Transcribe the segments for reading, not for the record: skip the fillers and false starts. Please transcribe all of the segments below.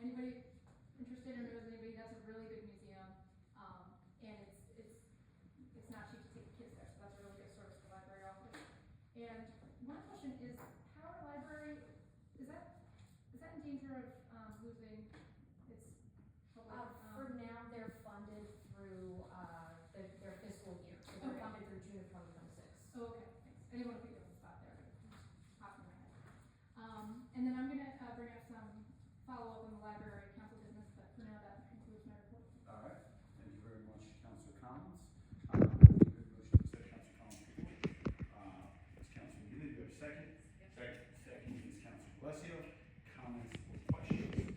anybody interested or knows anybody, that's a really good museum. And it's not cheap to take the kids there, so that's a really good service the library offers. And one question is, Power Library, is that in danger of losing its public? For now, they're funded through their fiscal year, so they're funded through June of 2026. Oh, okay, thanks. I didn't want to put you on the spot there, but it just popped in my head. And then I'm going to bring up some follow-up on the library council business, but for now that concludes my report. All right, thank you very much, Councilor Collins. I make a motion to accept Councilor Collins' report. It's Councilor Ridley, do you have a second? Second. Second is Councilor Alessio. Comments or questions?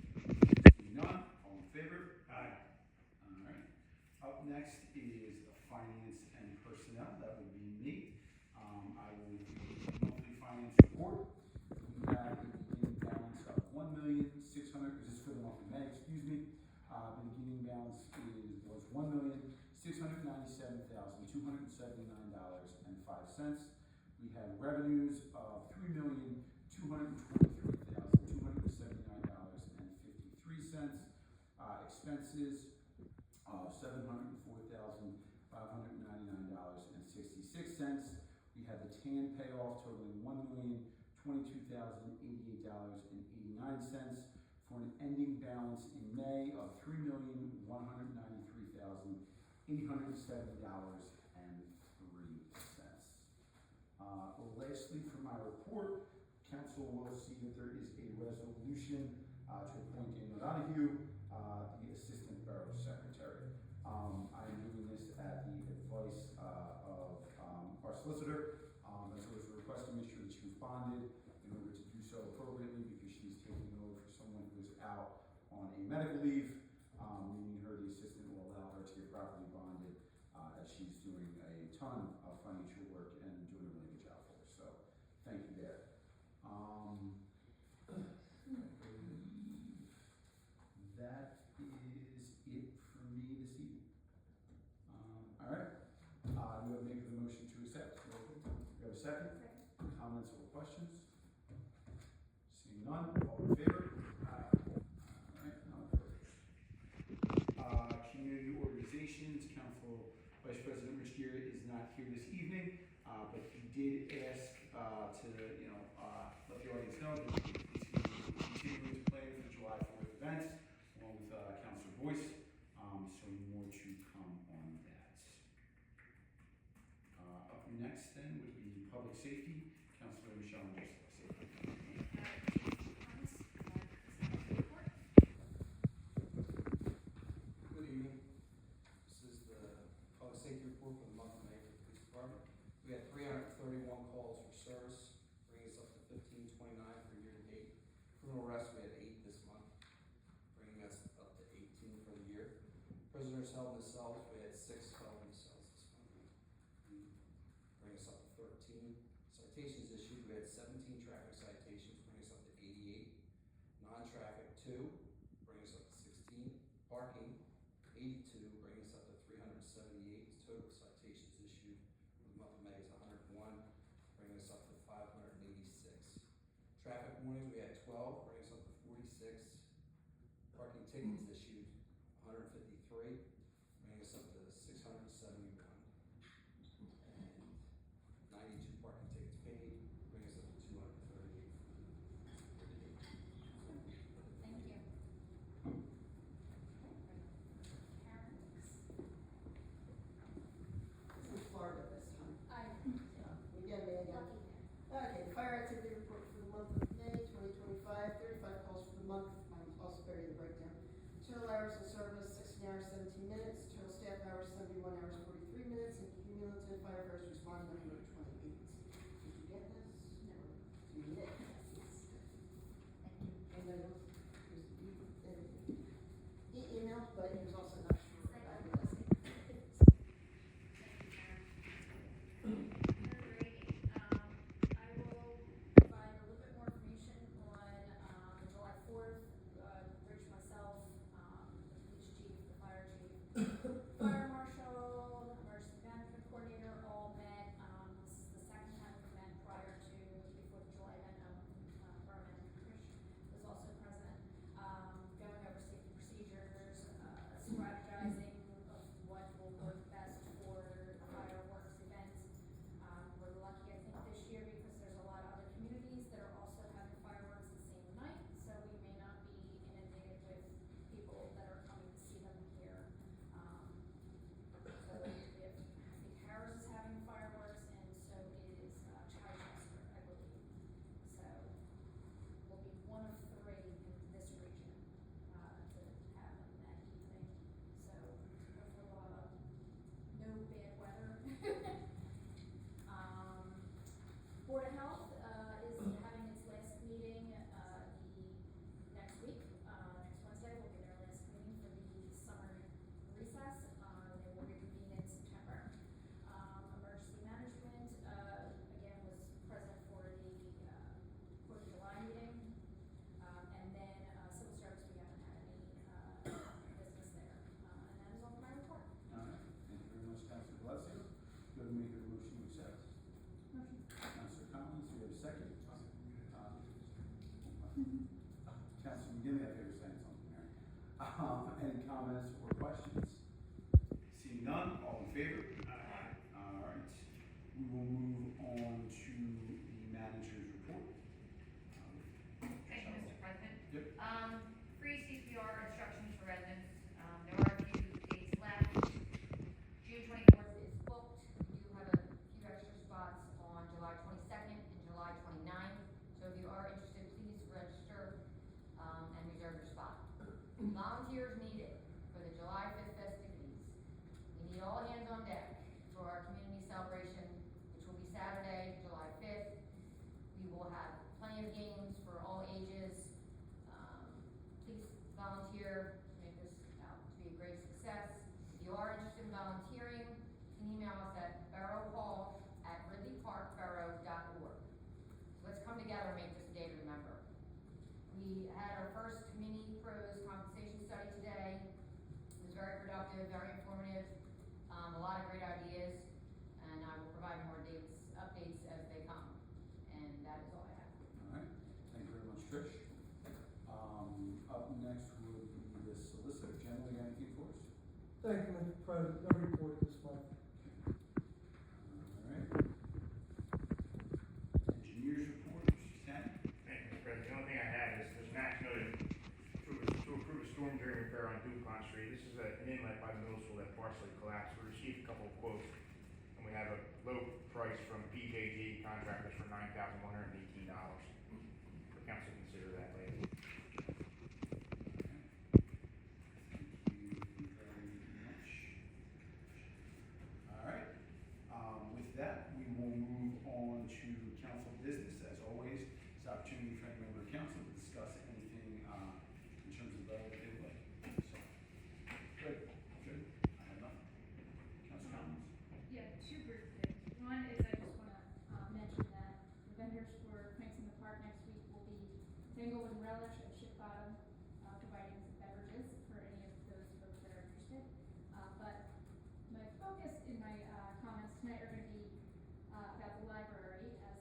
Seeing none, all in favor? Aye. All right. Up next is the finance and personnel. That would be me. I will do the monthly finance report. We have a beginning balance of $1,600,000. This is for the month of May, excuse me. The beginning balance was $1,697,279.05. We have revenues of $3,223,279.53. Expenses of $704,599.66. We have the TAN payoff totaling $1,022,088.89 for an ending balance in May of $3,193,870.03. Lastly, for my report, Council will see that there is a resolution to appoint Daniel Donahue, the Assistant Borough Secretary. I am doing this at the advice of our solicitor, as well as requesting to make sure that she was bonded in order to do so appropriately, because she's taking over for someone who is out on a medical leave, meaning the assistant will allow her to get properly bonded, as she's doing a ton of financial work and doing a really good job for us. So thank you there. I believe that is it for me this evening. All right. You have made the motion to accept. You have a second? Second. Comments or questions? Seeing none, all in favor? All right. Community organizations. Council Vice President Rich Geary is not here this evening, but he did ask to let the audience know that he's continuing to plan for the July 4th events, along with Councilor Boyce. So more to come on that. Up next then would be public safety. Councilor Michelle Anderson. Good evening. This is the public safety report for the month of May for the police department. We had 331 calls for service, bringing us up to 1529 for year to date. Criminal arrests, we had 8 this month, bringing us up to 18 for the year. Prisoners held in the cells, we had 6 held in the cells this month, bringing us up to 13. Citations issued, we had 17 traffic citations, bringing us up to 88. Non-traffic, 2, bringing us up to 16. Parking, 82, bringing us up to 378. Total citations issued for the month of May is 101, bringing us up to 586. Traffic warnings, we had 12, bringing us up to 46. Parking tickets issued, 153, bringing us up to 671. And 92 parking tickets paid, bringing us up to 238. Thank you. This is Florida this time. We get it again. Lucky there. Okay, fire activity report for the month of May 2025, 35 calls for the month. I will also bury the breakdown. Total hours of service, 16 hours, 17 comments or questions? Seeing none, all in favor? Aye. All right, we will move on to the manager's report. Thank you, Mr. President. Yep. Free CPR instructions for residents. There are a few dates left. June 24th is booked. We do have a few extra spots on July 22nd and July 29th. So if you are interested, please register and reserve your spot. Volunteers needed for the July 5th festivities. We need all hands on deck for our community celebration, which will be Saturday, July 5th. We will have plenty of games for all ages. Please volunteer to make this out to be a great success. If you are interested in volunteering, you can email us at boroughhall@ridleyparkborough.org. So let's come together and make this a day to remember. We had our first mini pros compensation study today. It was very productive, very informative, a lot of great ideas, and I will provide more updates as they come. And that is all I have. All right, thank you very much, Trish. Up next will be the Solicitor General. You got anything for us? Thank you, Mr. President. No report this month. All right. Engineers report, Mr. Stanton. Thank you, Mr. President. The only thing I have is there's an action noted to approve a storm drain repair on DuPont Street. This is an inlet by the middle school that partially collapsed. We received a couple of quotes, and we have a low price from PJG contractors for $9,118. For council to consider that later. Thank you very much. All right, with that, we will move on to council business. As always, it's an opportunity for any member of council to discuss anything, in terms of that they would like. So, good, I have nothing. Council comments? Yeah, two brief things. One is I just wanna, mention that the vendors for Prince in the Park next week will be Tango and Relish at Ship Bottom, providing some beverages for any of those folks that are interested. But my focus in my, comments tonight are gonna be, about the library, as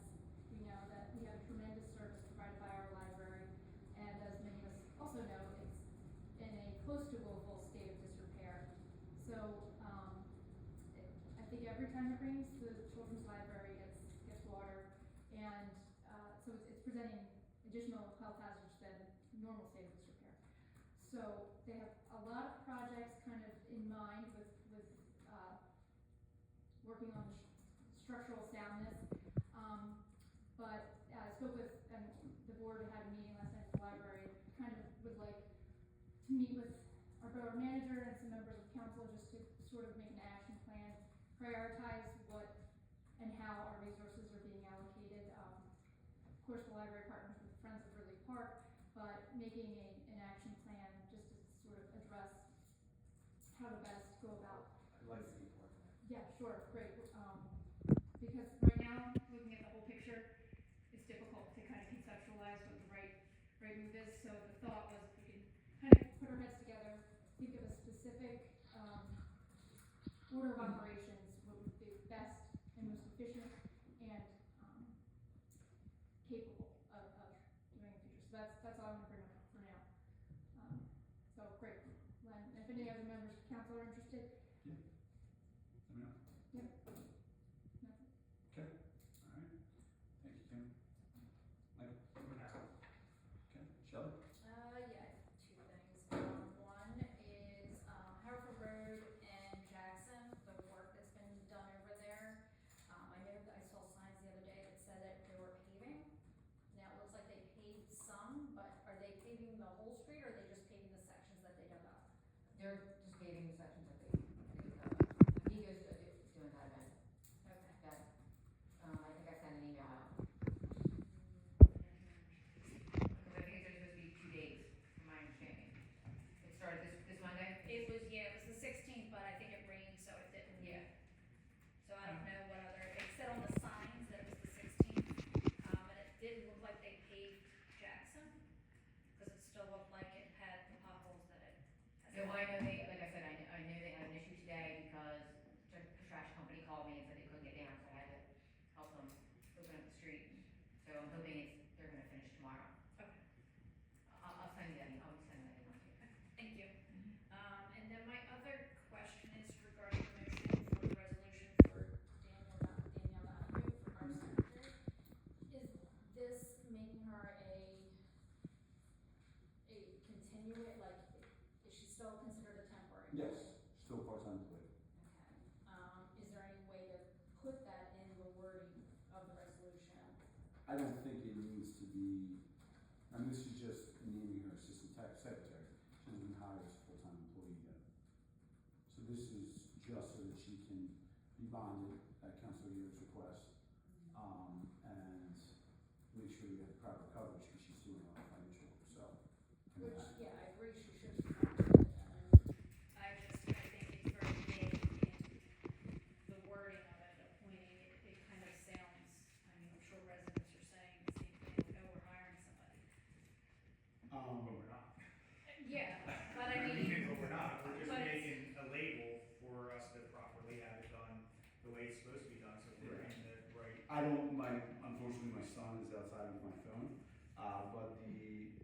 we know that we have a tremendous service provided by our library. And as many of us also know, it's in a close to woeful state of disrepair. So, I think every time it rains, the children's library gets water, and so it's presenting additional health hazards than normal state of disrepair. So they have a lot of projects kind of in mind with working on the structural soundness. But I spoke with, and the board had a meeting last night at the library, kind of would like to meet with our borough manager and some members of council just to sort of make an action plan, prioritize what and how our resources are being allocated. Of course, the library partners with Friends of Ridley Park, but making an action plan just to sort of address how to best go about. I'd like to be part of that. Yeah, sure, great. Because right now, looking at the whole picture, it's difficult to kind of conceptualize what the right move is. So the thought was we could kind of put our heads together, think of a specific order of operations, what would be best and most efficient and capable of doing in the future. So that's all I'm gonna bring up for now. So great. If any other members of council are interested, Let me know. yep. Okay, all right. Thank you, Kim. Michael? Okay, Shelley? Yeah, two things. One is, Hereford Road and Jackson, the work that's been done over there. I know that I saw signs the other day that said that they were paving. Now, it looks like they paved some, but are they paving the whole street, or are they just paving the sections that they dug up? They're just paving the sections that they Vigo's doing that event. Okay. That, I think I sent an email out. Because I think it's supposed to be 2 days, from my understanding. It started this Monday? It was the 16th, but I think it rained, so it didn't. Yeah. So I don't know what other, it said on the signs that it was the 16th, and it didn't look like they paved Jackson, because it still looked like it had the potholes that it has. No, I know they, like I said, I know they had an issue today because the trash company called me and said they couldn't get down, so I had to help them open up the street. So I'm hoping they're gonna finish tomorrow. Okay. I'll send you that, I'll send that email to you. Thank you. And Yes, still part-time employee. Okay. Is there any way to put that in the wording of the resolution? I don't think it needs to be, I mean, this is just naming her assistant secretary. She hasn't been hired as a full-time employee yet. So this is just so that she can be bonded at Councilor Year's request, and make sure we have the proper coverage because she's doing a lot of financial work herself. Which, yeah, I agree, she should be bonded, and I think it's very vague in the wording of it, appointing, it kind of sounds, I mean, I'm sure residents are saying the same thing, like, oh, we're hiring somebody. But we're not. Yeah, but I mean, But we're not, we're just but it's- making a label for us to properly have it done the way it's supposed to be done, so we're in the right. I don't, unfortunately, my son is outside with my phone, but the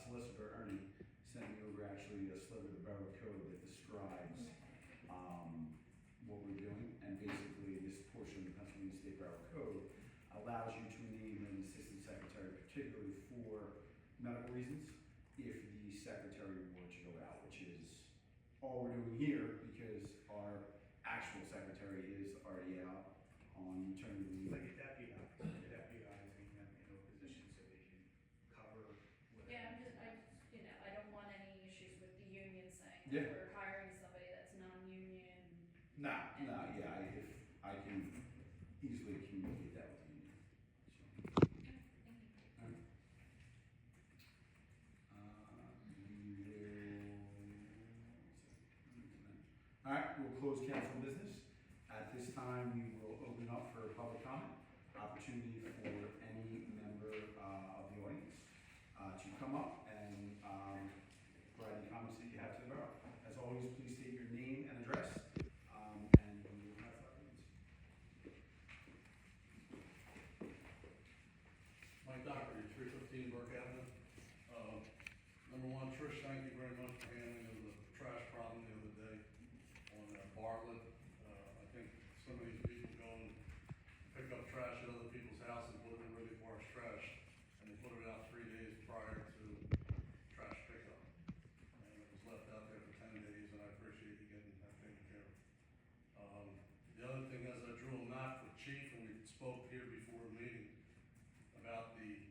solicitor, Ernie, sent me over actually a sliver of the Borough Code that describes, what we're doing, and basically this portion of the Pennsylvania State Borough Code allows you to name an assistant secretary, particularly for medical reasons, if the secretary were to go out, which is all we're doing here, because our actual secretary is already out on maternity leave. Like a deputizing them in a position so they can cover whatever. yeah, I don't want any issues with the union saying Yeah. that we're hiring somebody that's non-union. No, yeah, if I can easily communicate that with you. So, Thank you. alright. Alright, we'll close council business. At this time, we will open up for public comment. Opportunity for any member of the audience to come up and provide any comments that you have to the borough. As always, please state your name and address, and we will have 5 minutes. Mike Dockery, 315 Burke Avenue. Number one, Trish, thank you very much for handling the trash problem the other day on Bartlett. I think some of these people go and pick up trash at other people's houses and put it in really Park's trash, and they put it out 3 days prior to trash pickup. And it was left out there for 10 days, and I appreciate you getting that taken care of. The other thing is I drew a map for Chief, and we spoke here before the meeting about the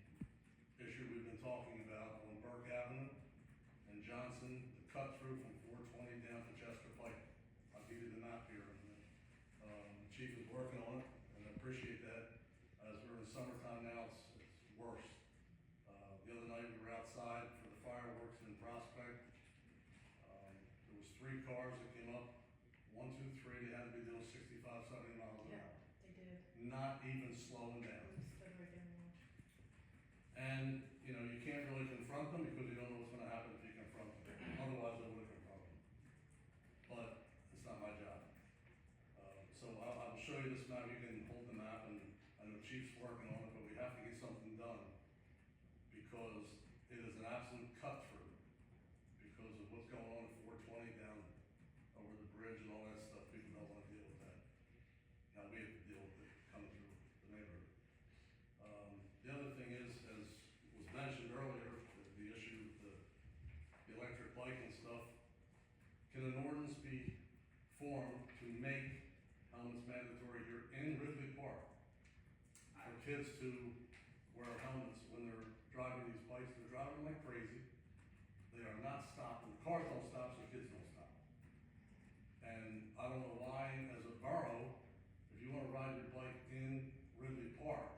issue we've been talking about on Burke Avenue and Johnson, the cut through from 420 down to Chester Pike. I'll give you the map here in a minute. The chief is working on it, and I appreciate that. As we're in the summertime now, it's worse. The other night we were outside for the fireworks in Prospect. There was 3 cars that came up, 1, 2, 3, they had to be doing 65, 70 miles an hour. They did. Not even slowing down. Stood right there and watched. And, you know, you can't really confront them because you don't know what's gonna happen if you confront them. Otherwise, I would have confronted them. But it's not my job. So I'll show you this map, you can hold the map, and I know Chief's working on it, but we have to get something done. Because it is an absolute cut through. Because of what's going on at 420 down over the bridge and all that stuff, people don't wanna deal with that. Now, we have to deal with it coming through the neighborhood. The other thing is, as was mentioned earlier, the issue with the electric bike and stuff, can an ordinance be formed to make helmets mandatory here in Ridley Park? For kids to wear helmets when they're driving these bikes, they're driving like crazy. They are not stopping, the cars don't stop, so the kids don't stop. And I don't know why, as a borough, if you wanna ride your bike in Ridley Park,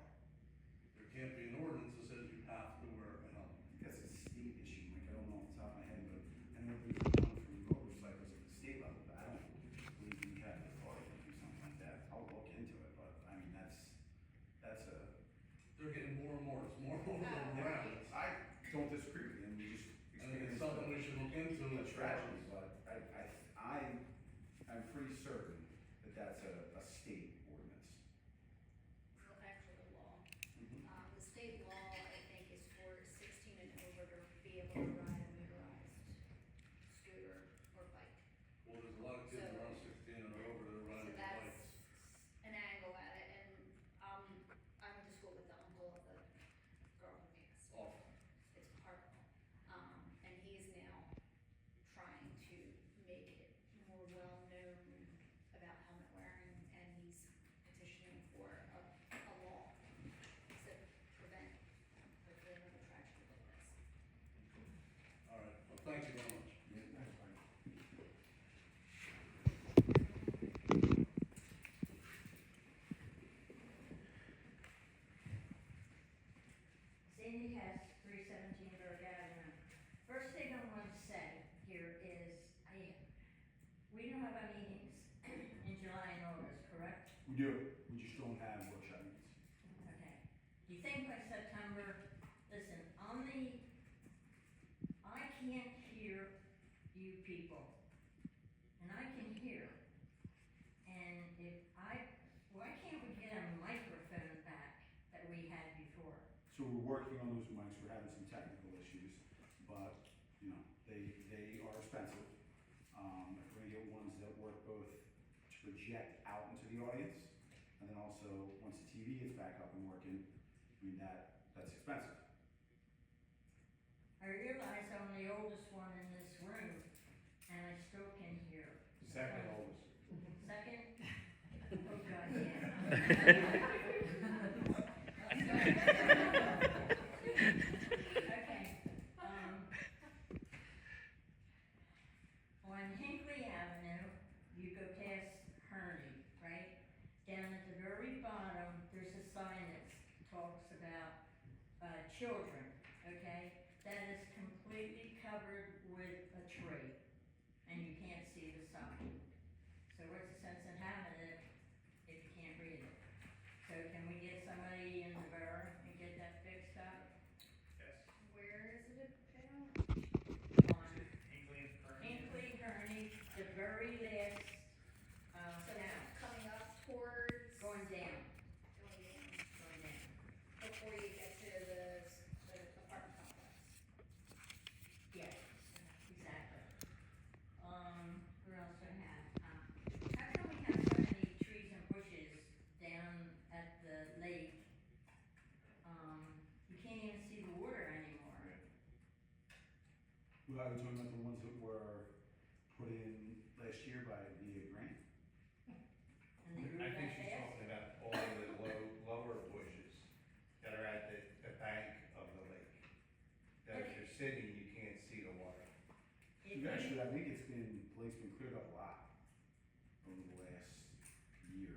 there can't be an ordinance that says you have to wear a helmet. I think that's a state issue, Mike, I don't know off the top of my head, but I know there's one for motorcycles at the state level, but I don't believe we have the authority to do something like that. I'll look into it, but I mean, that's a our meetings in July and August, correct? We do, we just don't have workshop meetings. Okay. Do you think by September, listen, I can't hear you people, and I can hear. And why can't we get a microphone back that we had before? So we're working on those mics, we're having some technical issues, but, you know, they are expensive. If we're gonna get ones that work both to project out into the audience, and then also, once the TV gets back up and working, I mean, that's expensive. I realize I'm the oldest one in this room, and I still can hear. Second oldest. Second? Oh, God, yeah. Okay, on Hinckley Avenue, you go past Herney, right? Down at the very bottom, there's a sign that talks about, children, okay? That is completely covered with a tree, and you can't see the sign. So what's the sense in having it if you can't read it? So can we get somebody in the borough and get that fixed up? Yes. Where is it now? On Hinkley and Kearney. Hinckley, Herney, the very last, So down, coming up towards. going down, Going in, going down. before you get to the apartment complex. Yes, exactly. What else do I have? How come we have so many trees and bushes down at the lake? You can't even see the water anymore. Well, are you talking about the ones that were put in last year by via grant? And they grew I that think she's fast. talking about all of the lower bushes that are at the bank of the lake. That if you're sitting, you can't see the water. Actually, I think the lake's been cleared up a lot over the last year.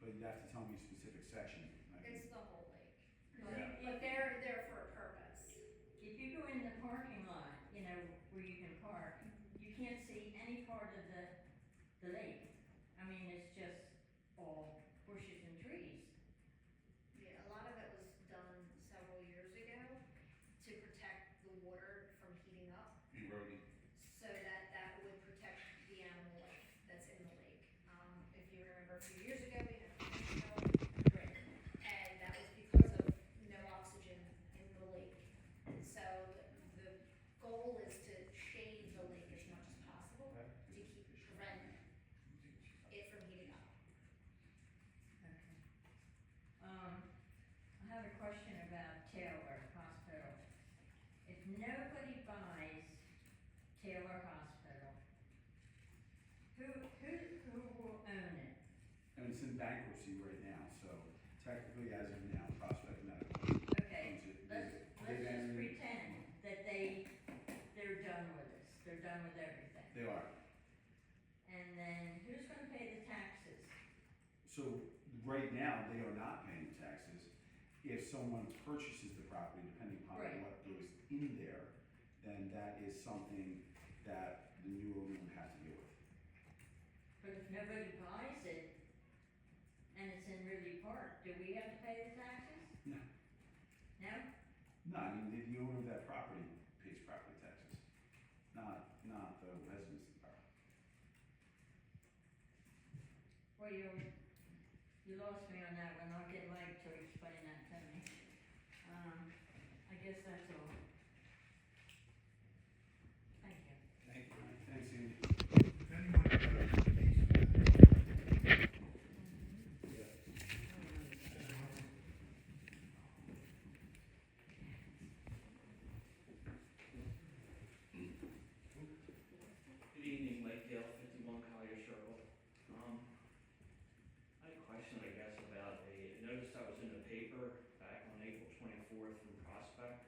But you'd have to tell me a specific section. It's the whole lake. Yeah. But they're there for a purpose. If you go in the parking lot, you know, where you can park, you can't see any part of the lake. I mean, it's just all bushes and trees. Yeah, a lot of it was done several years ago to protect the water from heating up, Eroding. so that would protect the animal life that's in the lake. If you remember, a few years ago, we had a tornado, and that was because of no oxygen in the lake. So the goal is to shade the lake as much as possible to prevent it from heating up. Okay. I have a question about Taylor Hospital. If nobody buys Taylor Hospital, who will own it? And it's in bankruptcy right now, so technically as of now, Prospect Medical Okay, owns it. let's They've just entered- pretend that they're done with this, they're done with everything. They are. And then who's gonna pay the taxes? So right now, they are not paying the taxes. If someone purchases the property, depending upon Right. what goes in there, then that is something that the new owner would have to deal with. But if nobody buys it, and it's in Ridley Park, do we have to pay the taxes? No. No? No, I mean, the owner of that property pays property taxes, not the residents of the borough. Well, you lost me on that one, I'll get Mike to explain that to me. I guess that's all. Thank you. Thank you. Thanks, Andy. If anyone has a case, Good evening, Mike Dale, 51 Collier Circle. I had a question, I guess, about notice that was in the paper back on April 24th from Prospect.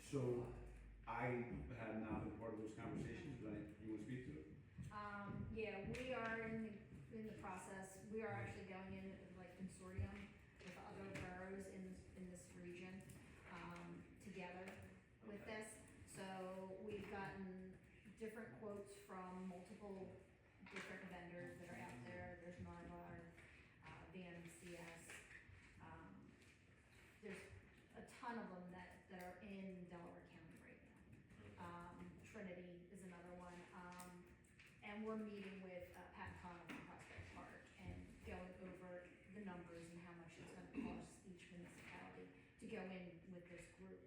So I have not been part of those conversations, but you want to speak to it? Yeah, we are in the process, we are actually going in like consortium with other boroughs in this region, together with Okay. this. So we've gotten different quotes from multiple different vendors that are out there. There's Narvar, VMCS, there's a ton of them that are in Delaware County right now. Trinity is another one, and we're meeting with Pat Connell from Prospect Park and going over the numbers and how much it's gonna cost each municipality to go in with this group.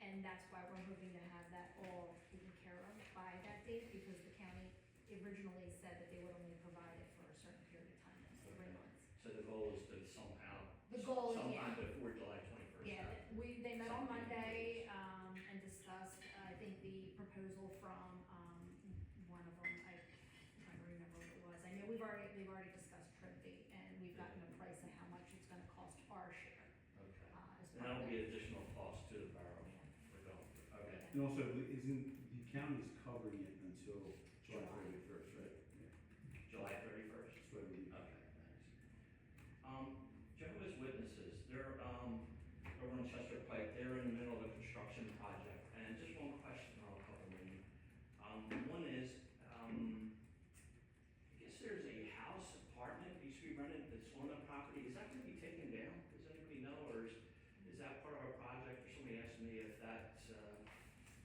And that's why we're hoping to have that all taken care of by that date, because the county originally said that they would only provide it for a certain period of time, that's 3 months. So the goal is to somehow. The goal is, Sometime yeah. before July 21st. Yeah, they met on Monday, and discussed, I think the proposal from, one of them, I'm trying to remember what it was. I know they've already discussed Trinity, and we've gotten a price of how much it's gonna cost our share, Okay. as And part of that'll that. be additional cost to the borough for going, okay. And also, isn't, the county's covering it until July July. 31st, right? Yeah. July 31st? That's what I believe. Okay, thanks. Jehovah's Witnesses, they're, over on Chester Pike, they're in the middle of a construction project, and just one question, I'll cover them. One is, I guess there's a house, apartment, used to be rented, that's on the property, is that gonna be taken down? Does anybody know, or is that part of our project, or somebody asked me if that,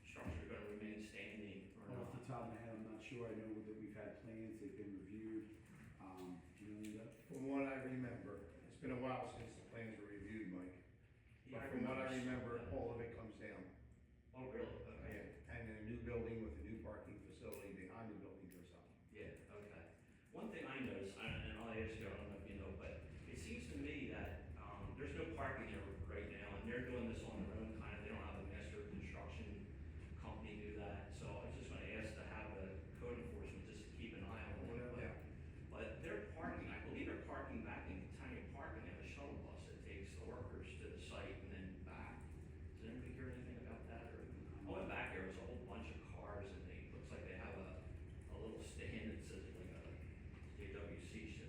structure gonna remain standing or Off the not? top of my head, I'm not sure. I know that we've had plans, they've been reviewed. Do you know any of that? From what I remember, it's been a while since the plans were reviewed, Mike. Yeah, But from what I remember, that. all of it comes down. Oh, really? Okay. And a new building with a new parking facility behind the building goes up. Yeah, okay. One thing I noticed, and I'll ask you, I don't know if you know, but it seems to me that, there's no parking there right now, and they're doing this on their own, kind of, they don't have a master construction company do that, so I was just gonna ask to have a code enforcement, just to keep an eye on Without that. doubt. But they're parking, I believe they're parking back in Tiny Park, and they have a shuttle bus that takes the workers to the site and then back. Did anybody hear anything about that, or, I went back there, it was a whole bunch of cars, and they, looks like they have a little stand that says like a JWC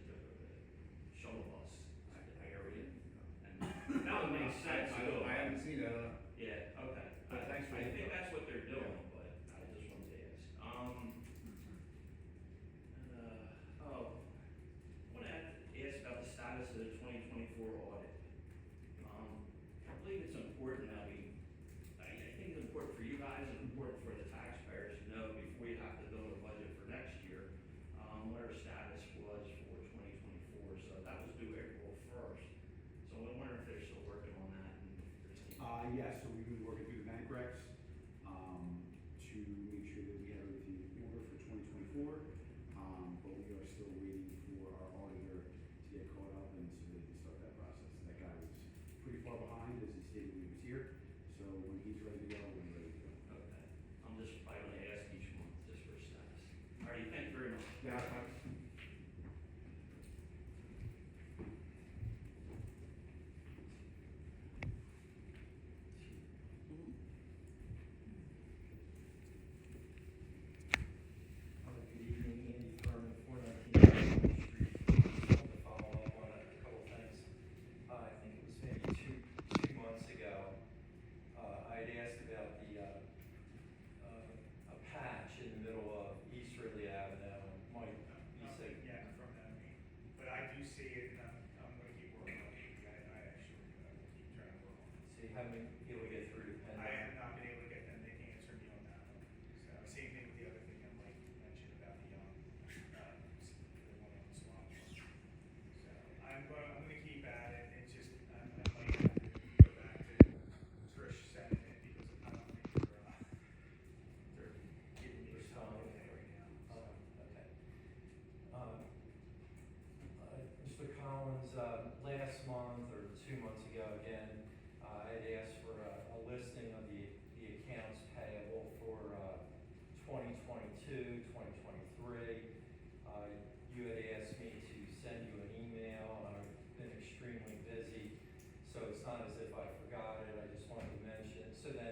shuttle bus area, and that would make sense, too. I haven't seen that, Yeah, okay. But thanks for I the think info. that's what they're doing, but I just wanted to ask. I wanna ask about the status of the 2024 audit. I believe it's important that I think it's important for you guys and important for the taxpayers to know before you have to build a budget for next year, what our status was for 2024. So that was due April 1st. So I wonder if they're still working on that and if there's any. Yes, so we've been working through the bank recs, to make sure that we have everything in order for 2024. But we are still waiting for our auditor to get caught up and so they can start that process. That guy was pretty far behind, as he stated when he was here. So when he's ready to go, we're ready to go. Okay, I'm just, I only ask each month just for status. All right, thank you very much. Yeah, Good evening, Andy Furman, 419 Street. Just wanted to follow up on a couple things. I think it was maybe two months ago, I had asked about a patch in the middle of East Ridley Avenue. Mike, you said. Yeah, from that, but I do see it, and I'm gonna keep working on it. I actually, will keep trying to work on it. So you haven't been able to get through to PennDOT? I have not been able to get them, they can't answer me on that one. So, same thing with the other thing that Mike mentioned about the one on the swamp. So, I'm gonna keep at it, it's just, I might have to go back to Trish setting it, because I don't think they're giving me something right now. Okay. Mr. Collins, last month or 2 months ago, again, I had asked for a listing of the accounts payable for 2022, 2023. You had asked me to send you an email, and I've been extremely busy, so it's not as if I forgot it. I just wanted to mention, so then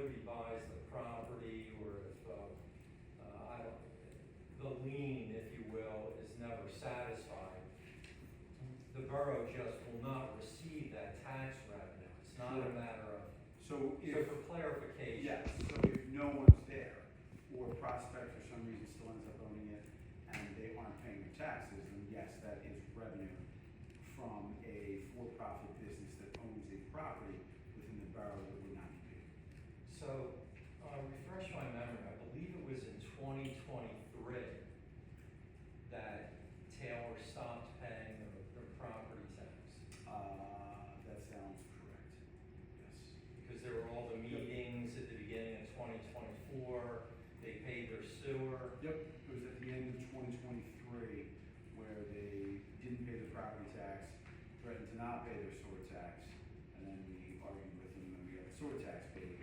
somebody buys the property, or if, I don't, the lien, if you will, is never satisfied, the borough just will not receive that tax revenue. It's not a matter of, So so if, for clarification. yes, so if no one's there, or Prospect for some reason still ends up owning it, and they aren't paying their taxes, then yes, that is revenue from a for-profit business that owns a property within the borough that would not be paid. So, refresh my memory, I believe it was in 2023 that Taylor stopped paying their property tax. That sounds correct, yes. Because there were all the meetings at the beginning of 2024, they paid their sewer. Yep, it was at the end of 2023 where they didn't pay the property tax, threatened to not pay their sewer tax, and then we argued with them and we got the sewer tax paid,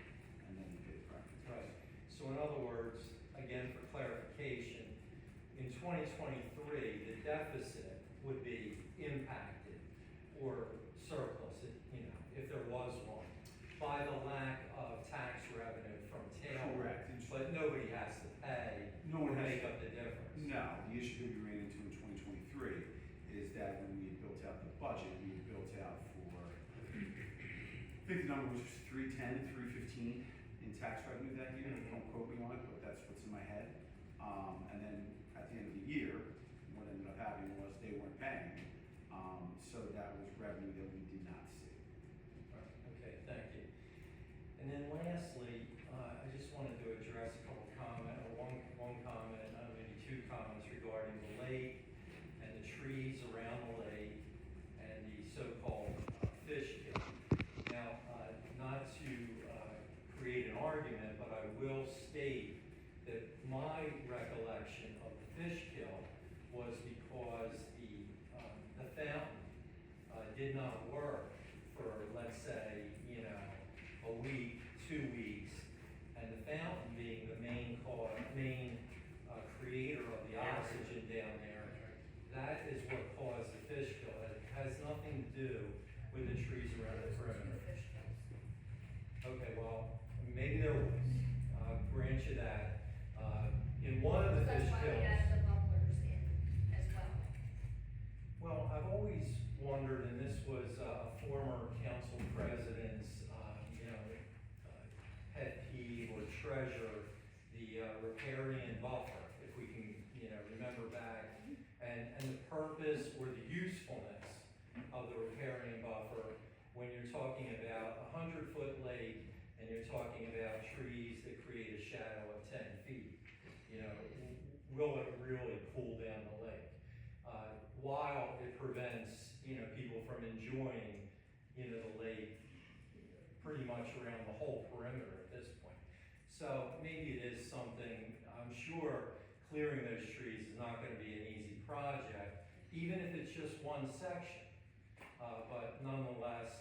and then we paid the property tax. Right. So in other words, again for clarification, in 2023, the deficit would be impacted or surplus, if there was one, by the lack of tax revenue from Taylor. Correct. But nobody has to pay No or one has make to. up the difference. No, the issue that we ran into in 2023 is that when we had built out the budget, we had built out for, I think the number was 310, 315 in tax revenue that year. Don't quote me on it, but that's what's in my head. And then at the end of the year, what ended up happening was they weren't paying. So that was revenue that we did not see. Right, okay, thank you. And then lastly, I just wanted to address a couple comment, or one comment, maybe two comments regarding the lake and the trees around the lake and the so-called fish kill. Now, not to create an argument, but I will state that my recollection of the fish kill was because the fountain did not work for, let's say, a week, 2 weeks, and the fountain being the main creator of the oxygen down there, that is what caused the fish kill. It has nothing to do with the trees around the perimeter. Okay, well, maybe there was. Grant you that. In one of the fish That's why we kills. added the bubblers in as well. Well, I've always wondered, and this was a former council president's, pet peeve or treasure, the riparian buffer, if we can, remember back, and the purpose or the usefulness of the riparian buffer when you're talking about a 100-foot lake and you're talking about trees that create a shadow of 10 feet. Will it really cool down the lake? While it prevents, people from enjoying, the lake pretty much around the whole perimeter at this point. So maybe it is something, I'm sure clearing those trees is not gonna be an easy project, even if it's just one section. But nonetheless,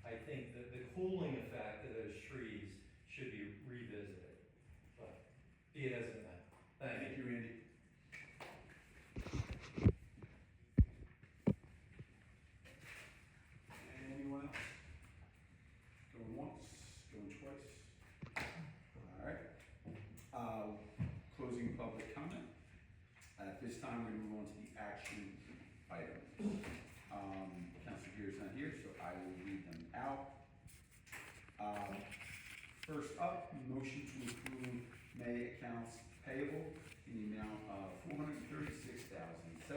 I think that the cooling effect of those trees should be revisited. But be it as it may. Thank you. Randy. Anyone else? Going once, going twice. All right. Closing public comment. At this time, we move on to the action items. Councilor Gear is not here, so I will read them out. First up, motion to approve May accounts payable in the amount of $436,785.21.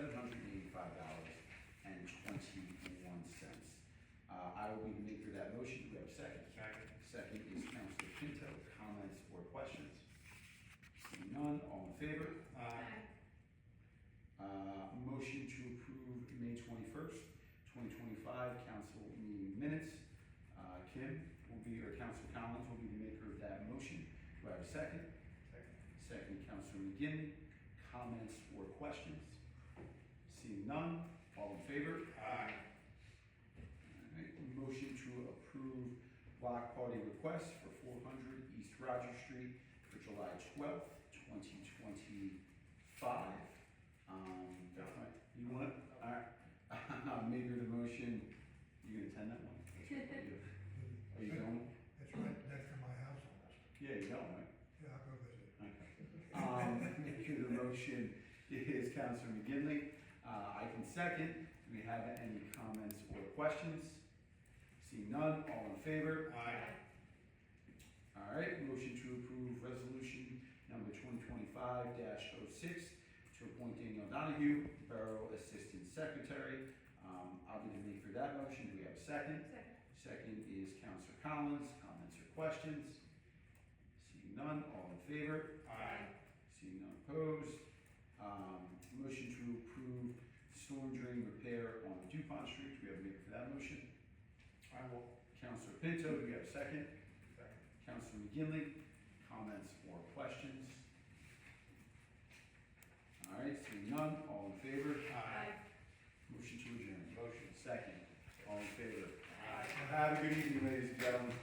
I will be the maker of that motion. Do we have a second? Second. Second is Councilor Pinto. Comments or questions? Seeing none, all in favor? Aye. Motion to approve May 21st, 2025 council meeting minutes. Kim will be, or Councilor Collins will be the maker of that motion. Do I have a second? Second. Second, Councilor McGinn. Comments or questions? Seeing none, all in favor? Aye. Alright, motion to approve block party request for 400 East Roger Street for July 12th, 2025. You want it? Alright. Maker of the motion, you gonna attend that one? Are you going? It's right next to my house. motion is Counselor McGinley. I can second. Do we have any comments or questions? Seeing none, all in favor? Aye. All right, motion to approve resolution number 2025-06 to appoint Daniel Donahue, Borough Assistant Secretary. I'll be the maker of that motion. Do we have a second? Second. Second is Counselor Collins. Comments or questions? Seeing none, all in favor? Aye. Seeing none opposed. Motion to approve storm drain repair on DuPont Street. Do we have a maker for that motion? I will. Counselor Pinto, do we have a second? Second. Counselor McGinley, comments or questions? All right, seeing none, all in favor? Aye. Motion to adjourn. Motion. Second, all in favor? Aye. Have a good evening, ladies and gentlemen.